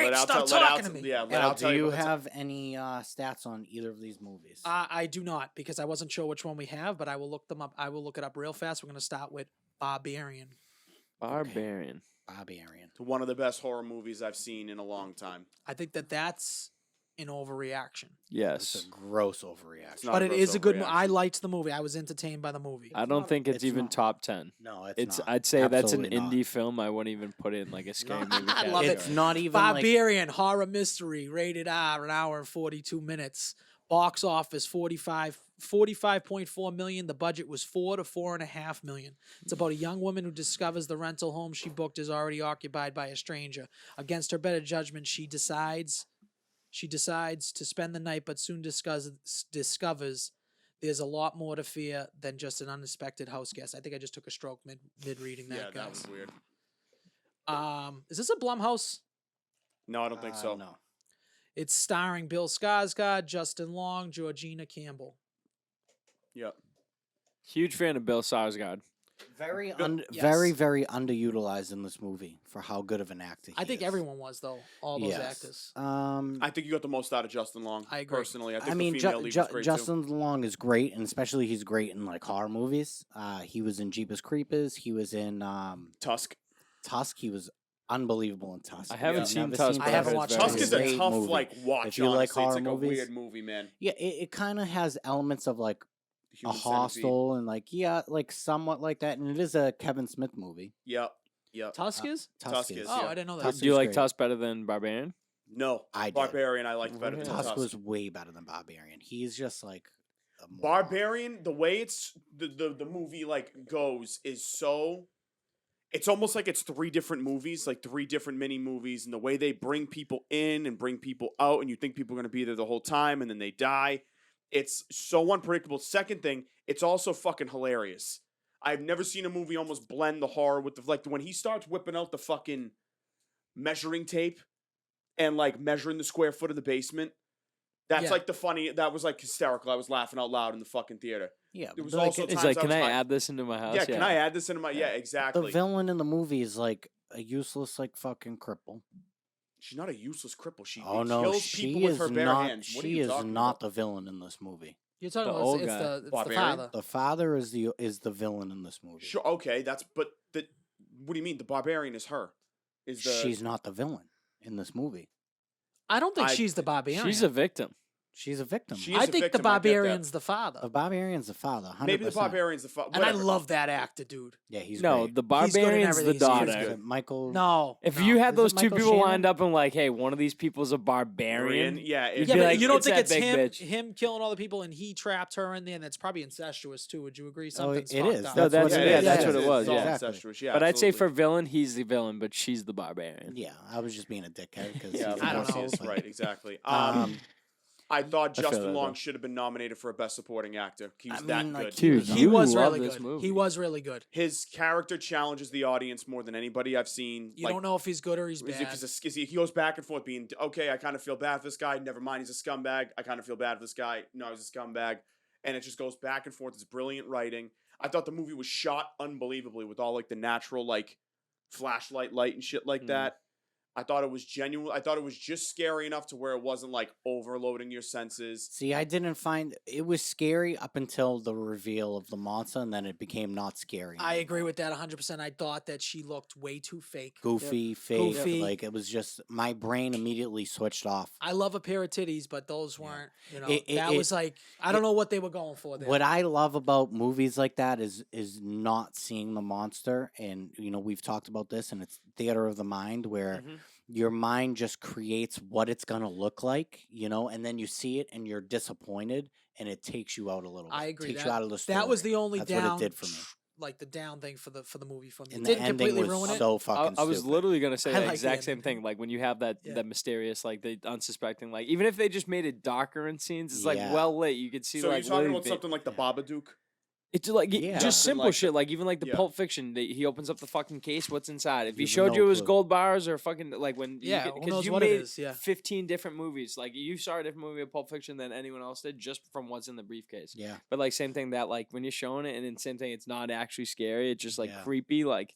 Great, stop talking to me. Yeah, Al, do you have any stats on either of these movies? I do not, because I wasn't sure which one we have, but I will look them up. I will look it up real fast. We're going to start with Barbarian. Barbarian. Barbarian. One of the best horror movies I've seen in a long time. I think that's an overreaction. It's Yes. a gross overreaction. not But a it gross is a good overreaction. I liked the movie. I was entertained by the movie. I don't think it's it's even not. top 10. No, It's not. I'd say that's an Absolutely not. indie film. I wouldn't even put it in like a scary movie I love category. it. It's not even like... Barbarian, horror mystery, rated R, an hour and 42 minutes. Box office, 45.4 million. The budget was $4 to $4.5 million. It's about a young woman who discovers the rental home she booked is already occupied by a stranger. Against her better judgment, she decides to spend the night, but soon discovers there's a lot more to fear than just an unexpected house guest. I think I just took a stroke mid reading that. Yeah, that guys. was weird. Is this a Blumhouse? No, I don't think so. No. It's starring Bill Skarsgård, Justin Long, Georgina Campbell. Yep. Huge fan of Bill Skarsgård. Very, Yes. very underutilized in this movie for how good of an actor he I think is. everyone was, though. All those Yes. actors. I think you got the most out of Justin Long. I agree. Personally, I think mean, the female lead was great Justin Long is great, and especially he's great in like horror movies. He was in Jeepers Creepers. He was in too. Tusk. Tusk. He was unbelievable in Tusk. I haven't If you've seen never Tusk. I but haven't heard watched it's Tusk very is a Great tough movie. like watch. If you like honestly. horror it's like movies. a weird movie, man. Yeah, it kind of has elements of like The a Human Centipede. Hostel and like like somewhat like that, and it is a Kevin Smith movie. Yep. Yep. Tusk is? Tusk is, Oh, yeah. I didn't know that. Tusk Do you is like great. Tusk better than Barbarian? No, I did. Barbarian I liked better than Yeah. Tusk Tusk. was way better than Barbarian. He's just like a moron. Barbarian, the way it's the movie like goes is so. It's almost like it's three different movies, like three different mini movies, and the way they bring people in and bring people out, and you think people are going to be there the whole time, and then they die. It's so unpredictable. Second thing, it's also fucking hilarious. I've never seen a movie almost blend the horror with the like when he starts whipping out the fucking measuring tape and like measuring the square foot of the basement. That's Yeah. like the funny. That was like hysterical. I was laughing out loud in the fucking theater. Yeah, It was but, like, also it- It's times like, I can was I like- add this into my house? Yeah, can I add this into my? Yeah, the exactly. villain in the movie is like a useless like fucking cripple. She's not a useless cripple. She Oh no, kills she people with is her bare not. hands. What are She you is talking not about? the villain in this movie. You're talking The about old it's guy. the Barbarian? father. The father is the villain in this movie. Sure, okay, but what do you mean? The barbarian is her. Is the She's not the villain in this movie. I don't think I- she's the Barbarian. She's a victim. She's a victim. She I is a think the victim, I get that. Barbarian's the father. The Barbarian's the father. 100%. maybe the barbarian's the And I love that actor, dude. Yeah, he's No, great. the He's good in Barbarian's the everything he's in. daughter. Is it Michael. No. If no. you had Is it those two Michael people Shannon? lined up and like, hey, one of these people's a barbarian. Yeah, You'd Yeah, be but like, you don't it's think that it's big him bitch. him killing all the people and he trapped her in there, and that's probably incestuous too. Would you agree? Oh, Something's it fucked is. up. No, that's- what it yeah, is. that's what it was, It's all yeah. incestuous, yeah, But I'd say for absolutely. villain, he's the villain, but she's the barbarian. Yeah, I was just being a dickhead because Yeah, I don't of course know. he is, right, exactly. Um, I thought feel Justin that, Long though. should have been nominated for a Best Supporting Actor. He was I that mean, like, good. Dude, He you was love really this good. movie. He was really good. His character challenges the audience more than anybody I've seen. You don't know if he's good or he's Is bad. he goes back and forth being, okay, I kind of feel bad for this guy. Never mind, he's a scumbag. I kind of feel bad for this guy. No, he's a scumbag. And it just goes back and forth. It's brilliant writing. I thought the movie was shot unbelievably with all like the natural like flashlight light and shit like Mhm. that. I thought it was genuine. I thought it was just scary enough to where it wasn't like overloading your senses. See, I didn't find it was scary up until the reveal of the monster, and then it became not scary. I agree anymore. with that 100%. I thought that she looked way too fake. Goofy, fake, Goofy. like it was just my brain immediately switched off. I love a pair of titties, but those weren't, It- that was like, I don't know what they were going for there. What I love about movies like that is not seeing the monster, and we've talked about this, and it's theater of the mind where Mhm. your mind just creates what it's gonna look like, and then you see it and you're disappointed, and it takes you out a little bit. I agree. Takes you out of the story. That was the only That's down, what it did for me. like the down thing for the movie for me. And It the didn't ending completely was ruin it. so fucking I was stupid. literally gonna say I the like the exact same ending. thing. Like when you have that Yeah. that mysterious, like the unsuspecting, like even if they just made it darker in scenes, it's like Yeah. well lit. You could see So like you're talking literally about something like the Babadook? It's like Yeah. just And simple like shit. Like even like the yeah. Pulp Fiction, he opens up the fucking case. What's inside? If he You have showed no you it was clue. gold bars or fucking like when Yeah, who knows you what it made is, yeah. 15 different movies. Like you saw a different movie of Pulp Fiction than anyone else did just from what's in the briefcase. Yeah. But like same thing that like when you're showing it and then same thing, it's not actually scary. It's just like Yeah. creepy. Like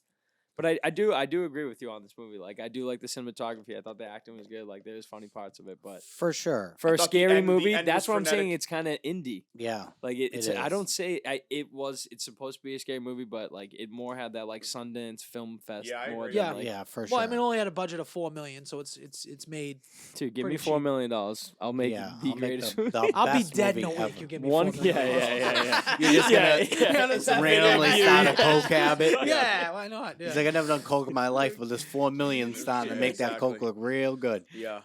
But I do agree with you on this movie. Like I do like the cinematography. I thought the acting was good. Like there's funny parts of it, but For sure. for a thought the scary end- the movie, end that's was what I'm saying. frenetic. It's kind of indie. Yeah. Like it's It I is. don't say it's supposed to be a scary movie, but like it more had that like Sundance Film Fest Yeah, I more agree. than Yeah. like, Yeah, for Well, sure. I mean, it only had a budget of $4 million, so it's made. dude, give pretty me $4 cheap. million. I'll make yeah, the I'll make greatest the movie. I'll be best dead in a movie week. ever. You give me One, $4 million. yeah. You're just gonna Yeah, randomly start a coke habit. Yeah, why not? Yeah. He's like, I never done coke in my life, but this $4 million starting to Yeah, make that coke exactly. look real good. Yeah.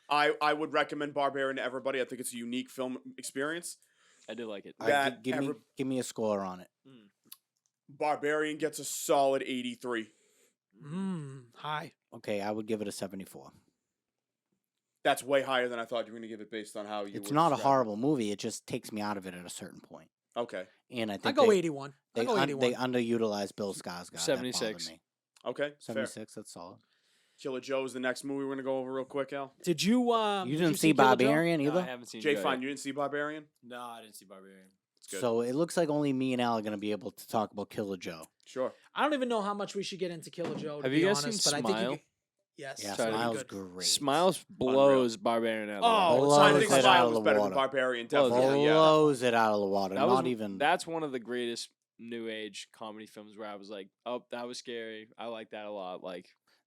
I would recommend Barbarian to everybody. I think it's a unique film experience. I do like it. All right, That give me a score on it. Barbarian gets a solid 83. High. Okay, I would give it a 74. That's way higher than I thought you were going to give it based on how you It's were not a describing it. horrible movie. It just takes me out of it at a certain point. Okay. And I I think go they, 81. I they, go un- 81. they underutilized Bill Skarsgård. That bothered 76. me. Okay. Fair. 76, that's solid. Killer Joe is the next movie we're going to go over real quick, Al. Did you? You didn't see Killer Joe? Barbarian No, either? I haven't seen Jay Joe Fine, yet. you didn't see Barbarian? No, I didn't see Barbarian. It's good. So it looks like only me and Al are going to be able to talk about Killer Joe. Sure. I don't even know how much we should get into Killer Joe. To Have be you guys honest, seen but I think Smile? you could, yes. Yeah, Sorry, Smile's good. great. Smiles blows Barbarian out. of the Oh, water. Blows I think it Smile out of was the better water. than Barbarian, Blows it. definitely. Yeah. Blows it out of the water. That Not was, even. That's one of the greatest new age comedy films where I was like, oh, that was scary. I like that a lot. Like,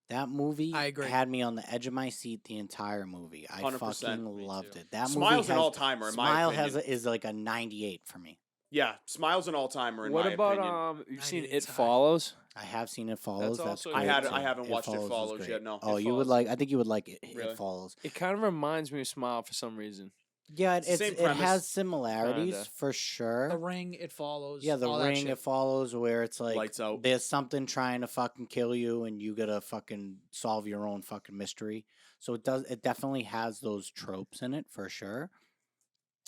That movie I agree. had me on the edge of my seat the entire movie. I 100%. fucking Me loved too. it. That Smile's movie an has, all-timer, in my Smile opinion. is like a 98 for me. Yeah, Smile's an all-timer in what my about opinion. you've seen 98's It high. Follows? I have seen It Follows. That's also great good, I too. haven't watched It is Follows great. yet, no. Oh, It you would Follows. like? I think you would like It Really? Follows. It kind of reminds me of Smile for some reason. Yeah, It's the same it premise. has similarities Kinda. for sure. The Ring, It Follows. Yeah, the all that Ring, shit. It Follows, where it's like Lights Out. there's something trying to fucking kill you, and you gotta fucking solve your own fucking mystery. So it does. It definitely has those tropes in it for sure.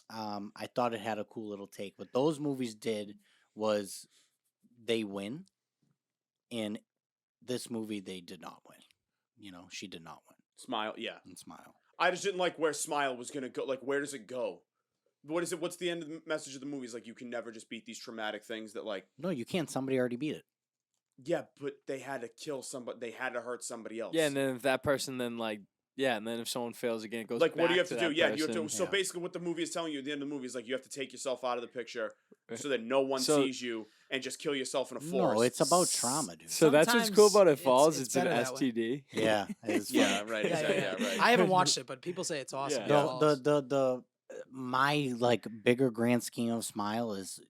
I thought it had a cool little take. What those movies did was they win. In this movie, they did not win. You know, she did not win. Smile, yeah. And Smile. I just didn't like where Smile was going to go. Like, where does it go? What is it? What's the end of the message of the movie? Is like, you can never just beat these traumatic things that, like, No, you can't. Somebody already beat it. yeah, but they had to kill somebody. They had to hurt somebody else. Yeah, and then if that person then like, yeah, and then if someone fails again, it goes like, what do you back have to do? that Yeah, you have to. person. So Yeah. basically, what the movie is telling you at the end of the movie is like, you have to take yourself out of the picture Right. so that no one So- sees you and just kill yourself in a forest. No, it's about trauma, dude. So that's what's cool Sometimes about It it's- Falls. it's It's an better that way. STD. Yeah, it's Yeah, funny. right. Exactly. Yeah, right. I haven't watched it, but people say it's awesome. Yeah. It the, Follows. the my like bigger grand scheme of Smile is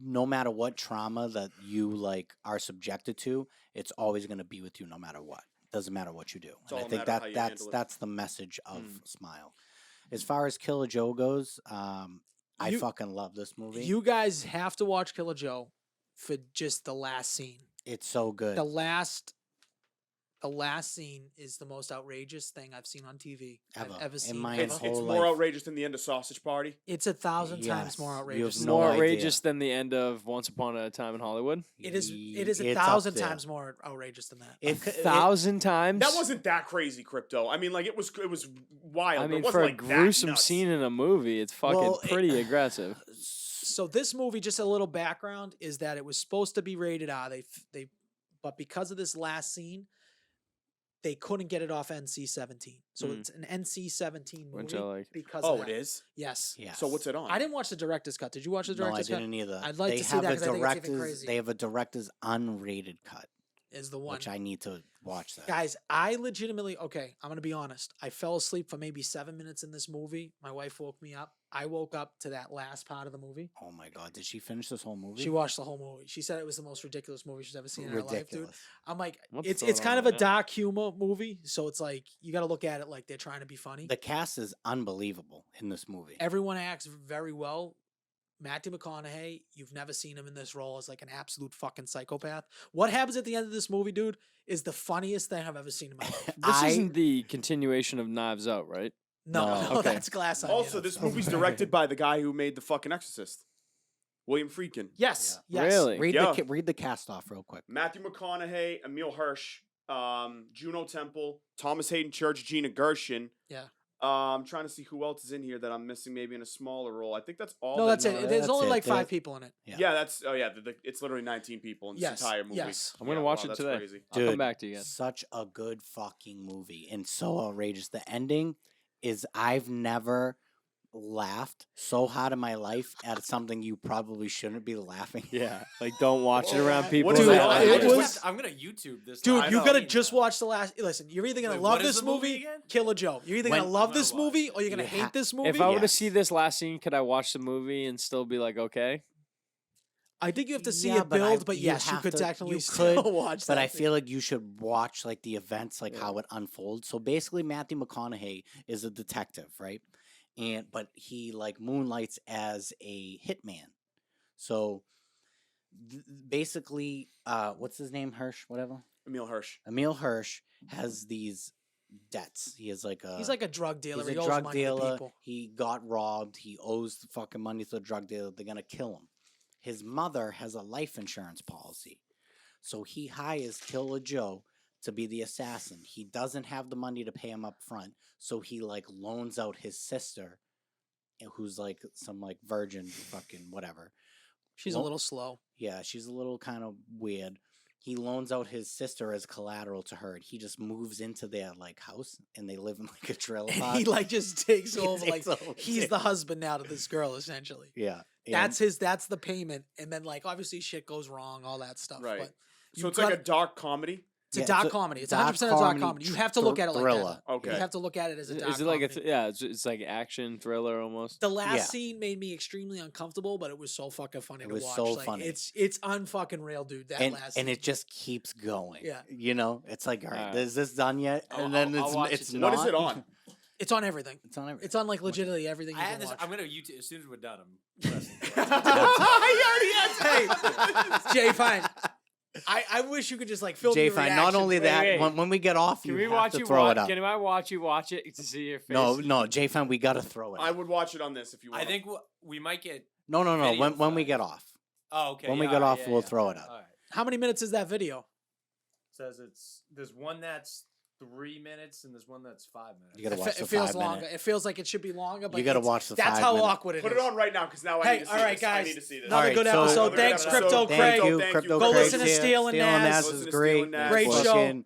no matter what trauma that you like are subjected to, it's always going to be with you no matter what. Doesn't matter what you do. It's And I all a think matter of how you that's handle it. that's the message of Mm. Smile. As far as Killer Joe goes, I You- fucking love this movie. You guys have to watch Killer Joe for just the last scene. It's so good. The last scene is the most outrageous thing I've seen on TV. Ever. I've ever In seen. my ever. It's whole more life. outrageous than the end of Sausage Party. It's 1,000 times more Yes, you outrageous. have than no More that. idea. outrageous than the end of Once Upon a Time in Hollywood. It is It's up 1,000 there. times more outrageous than that. It- A thousand times. That wasn't that crazy, Crypto. I mean, like it was wild. I but mean, it wasn't for a like that gruesome nuts. scene in a movie, it's fucking Well, pretty aggressive. So this movie, just a little background, is that it was supposed to be rated R. But because of this last scene, they couldn't get it off NC-17. So Mm. it's an NC-17 movie Which I like. because Oh, of it that. is. Yes. Yes. So what's it on? I didn't watch the director's cut. Did you watch the No, I director's cut? didn't either. I'd like they to see have that a 'cause I think it's even director's. crazy. They have a director's unrated cut, Is the one. which I need to watch that. Guys, I legitimately, okay, I'm going to be honest. I fell asleep for maybe 7 minutes in this movie. My wife woke me up. I woke up to that last part of the movie. Oh my god, did she finish this whole movie? She watched the whole movie. She said it was the most ridiculous movie she's ever seen in her life, dude. Ridiculous. I'm like, What's it's going kind on of a right now? dark humor movie, so it's like you got to look at it like they're trying to be funny. The cast is unbelievable in this movie. Everyone acts very well. Matthew McConaughey, you've never seen him in this role as like an absolute fucking psychopath. What happens at the end of this movie, dude, is the funniest thing I've ever seen in my life. This isn't the continuation of Knives Out, right? No, No. Okay. that's Glass Onion. Also, this So- movie's directed by the guy who made the fucking Exorcist, William Friedkin. Yes, yes. Really? Read the cast off real quick. Matthew McConaughey, Emil Hirsch, Juno Temple, Thomas Hayden Church, Gina Gershon. Yeah. I'm trying to see who else is in here that I'm missing, maybe in a smaller role. I think that's all. No, that's it. There's that's only it. like 5 There's- people in it. Yeah, that's it's literally 19 people in Yes, this entire movie. yes. I'm gonna Yeah, watch wow, it that's today. Crazy. I'll come back to you again. Such a good fucking movie and so outrageous. The ending is I've never laughed so hard in my life at something you probably shouldn't be laughing. Yeah, like don't watch it around people. What is Dude, it on? it What- was- I'm gonna YouTube this. Dude, live. you I gotta know. just watch the last. Listen, you're either gonna Wait, love what is this the movie movie, again? kill a Joe. You're either When- gonna love I'm gonna this watch movie or you're gonna You hate ha- this movie. If I were to Yes. see this last scene, could I watch the movie and still be like, okay? I think you have to see Yeah, it but I- build, but you yes, you have could to- technically you still could, watch But that I thing. feel like you should watch like the events, like how it unfolds. So basically, Matthew McConaughey is a detective, right? But he like moonlights as a hitman. So basically, what's his name? Hirsch, whatever. Emil Hirsch. Emil Hirsch has these debts. He is like a He's like a drug dealer. he's He a owes drug money to dealer. people. He got robbed. He owes the fucking money to the drug dealer. They're gonna kill him. His mother has a life insurance policy, so he hires Killer Joe to be the assassin. He doesn't have the money to pay him up front, so he like loans out his sister, who's like some like virgin fucking whatever. She's a Lo- little slow. Yeah, she's a little kind of weird. He loans out his sister as collateral to her. And he just moves into their like house, and they live in like a trailer And park. he like just takes He over. takes Like over, he's yeah. the husband now to this girl, essentially. Yeah, That's his. That's the payment, and then like obviously shit goes wrong, all that stuff. Right. But So you it's like a gotta- dark comedy. it's a yeah, dark it's a comedy. It's dark 100% a dark comedy, comedy. You have to look at it like thriller. that. Okay. You have to look at it as a dark Is it like comedy. it's like action thriller almost? The last Yeah. scene made me extremely uncomfortable, but it was so fucking funny It to was watch. so Like, funny. It's unfucking real, dude. That last and scene. it just keeps going. Yeah. You know, it's like, all right, Alright. is this done yet? I'll- And then I'll it's watch it it's today. not. What is it on? It's on everything. It's on everything. It's on like legitimately everything you I can have this. watch. I'm gonna YouTube as soon as we're done. I'm pressing. Hey, Jay, fine. I wish you could just like film Jay, your fine. reaction. Not only Wait, that, wait. when we get off, Can you we have watch to you throw watch? it up. Can I watch you watch it to see your face? No, Jay, fine. We gotta throw it. I up. would watch it on this if you want. I think we might get. No. video When we file. get off, Oh, okay. When we yeah, get all right, off, yeah, we'll yeah. throw it up. All right. How many minutes is that video? Says there's one that's 3 minutes and there's one that's 5 minutes. You gotta It, watch fe- the it feels 5 longer. minute. It feels like it should be longer, but You gotta it's- watch the That's 5 how minute. awkward it Put is. it on right now because now I Hey, need to see all right, this. I guys. need to see this. Another good episode. Another good Thanks, episode. Crypto Thank Craig. you, Thank Crypto you. Go Craig. listen to here. Steal and Steal and Naz. Naz Listen is to great. Steal and Naz. Great show. Fucking